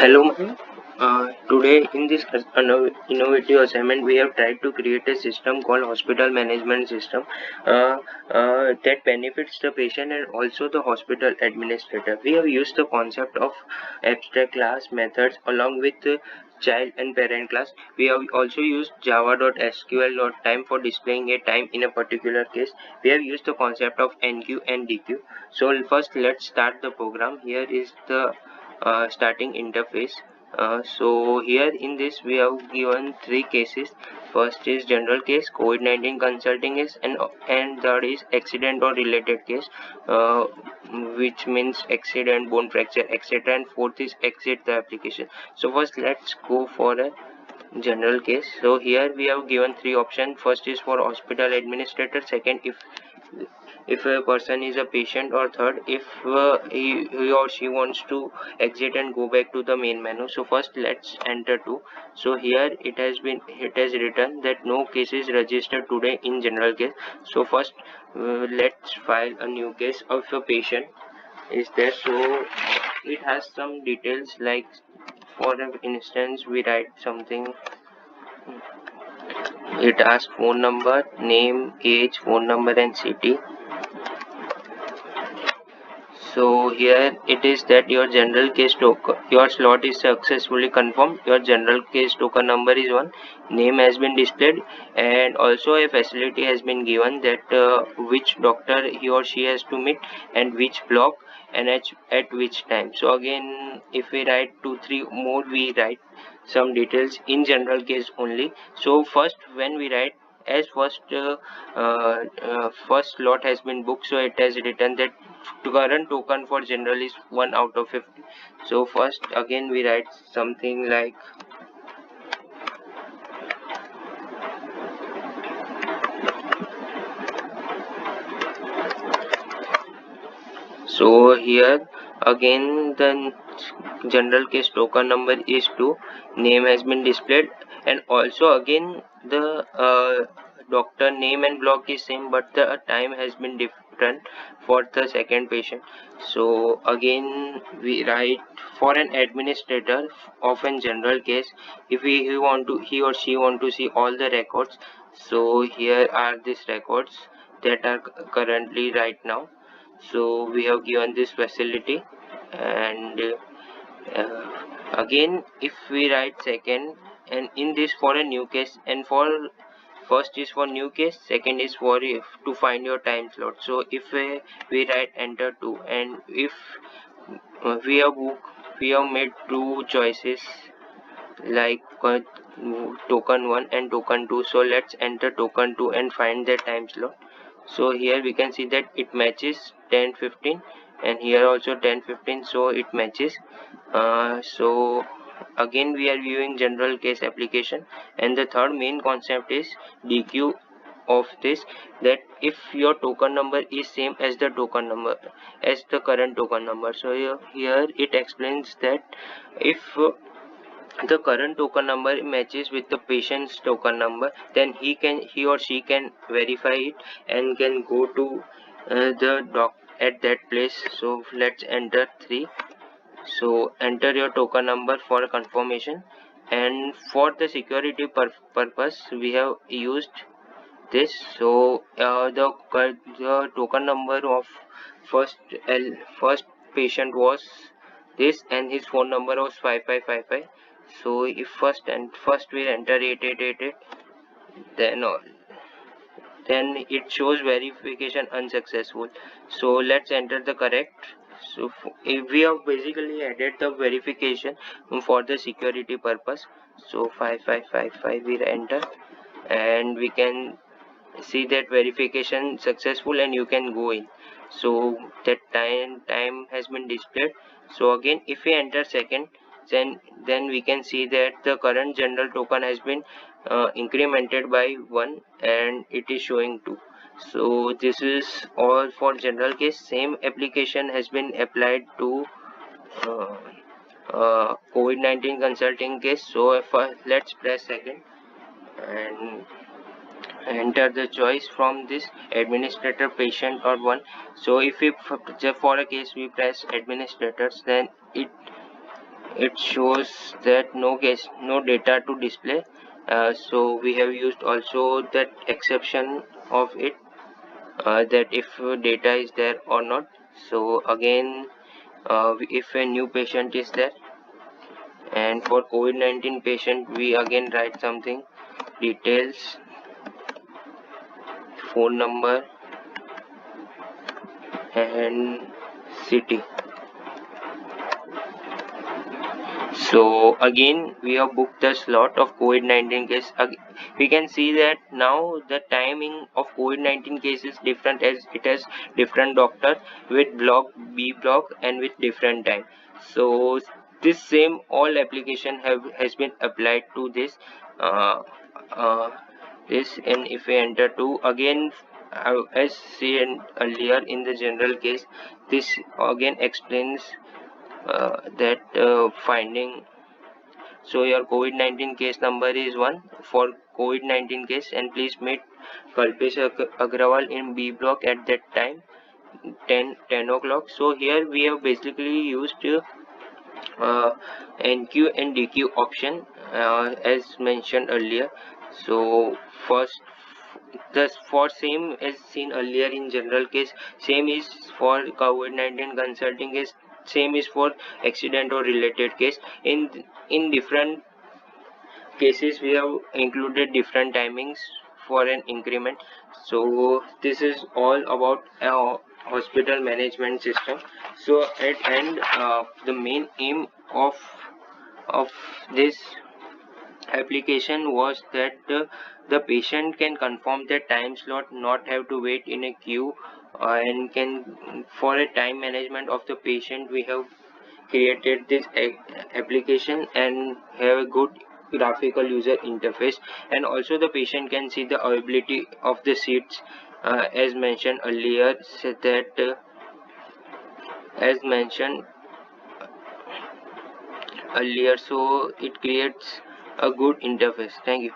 Hello, ma'am. Today in this innovative assignment, we have tried to create a system called hospital management system that benefits the patient and also the hospital administrator. We have used the concept of abstract class methods along with the child and parent class. We have also used java.sql.time for displaying a time in a particular case. We have used the concept of NQ and DQ. So first, let's start the program. Here is the starting interface. So here in this we have given three cases. First is general case, COVID-19 consulting case, and third is accident or related case, uh, which means accident, bone fracture, etc. And fourth is exit the application. So first let's go for a general case. So here we have given three options. First is for hospital administrator, second if a person is a patient, or third if he or she wants to exit and go back to the main menu. So first let's enter to. So here it has written that no case is registered today in general case. So first let's file a new case of a patient is there. So it has some details, like for instance we write something. It asks phone number, name, age, phone number and city. So here it is that your general case token, your slot is successfully confirmed. Your general case token number is 1, name has been displayed, and also a facility has been given that which doctor he or she has to meet and which block and at which time. So again, if we write 2 3 more, we write some details in general case only. So first when we write, as first slot has been booked, so it has written that current token for general is 1 out of 50. So first again we write something like, so here again the general case token number is 2, name has been displayed, and also again the doctor name and block is same, but the time has been different for the second patient. So again we write for an administrator of a general case, if he or she want to see all the records. So here are these records that are currently right now. So we have given this facility, and again if we write second, and in this for a new case, and for first is for new case, second is for if to find your time slot. So if we write enter 2, and if we have made two choices, like token 1 and token 2. So let's enter token 2 and find the time slot. So here we can see that it matches 10:15, and here also 10:15, so it matches. So again we are viewing general case application, and the third main concept is DQ of this, that if your token number is same as the token number, as the current token number. So here it explains that if the current token number matches with the patient's token number, then he or she can verify it and can go to the doc at that place. So let's enter 3. So enter your token number for confirmation, and for the security purpose we have used this. So the token number of first first patient was this, and his phone number was 5555. So if first we enter 8888, then then it shows verification unsuccessful. So let's enter the correct. So if we have basically added the verification for the security purpose. So 5555 we enter, and we can see that verification successful, and you can go in. So that time has been displayed. So again if we enter second, then we can see that the current general token has been incremented by 1, and it is showing 2. So this is all for general case. Same application has been applied to uh, COVID-19 consulting case. So if let's press second and enter the choice from this administrator, patient or 1. So if we for a case we press administrators, then it shows that no data to display. So we have used also that exception of it, that if data is there or not. So again, if a new patient is there, and for COVID-19 patient we again write something: details, phone number and city. So again we have booked the slot of COVID-19 case. We can see that now the timing of COVID-19 case is different, as it has different doctor with block B block and with different time. So this same all application has been applied to this, uh, uh, and if we enter to again, as seen earlier in the general case, this again explains that finding. So your COVID-19 case number is 1 for COVID-19 case, and please meet Kalpesh Agrawal in B block at that time, 10 o'clock. So here we have basically used NQ and DQ option, as mentioned earlier. So first, thus for same as seen earlier in general case, same is for COVID-19 consulting case, same is for accident or related case. In different cases we have included different timings for an increment. So this is all about our hospital management system. So at end, the main aim of this application was that the patient can confirm their time slot, not have to wait in a queue, and can, for a time management of the patient, we have created this application and have a good graphical user interface. And also the patient can see the availability of the seats, as mentioned earlier, so that as mentioned earlier, so it creates a good interface. Thank you.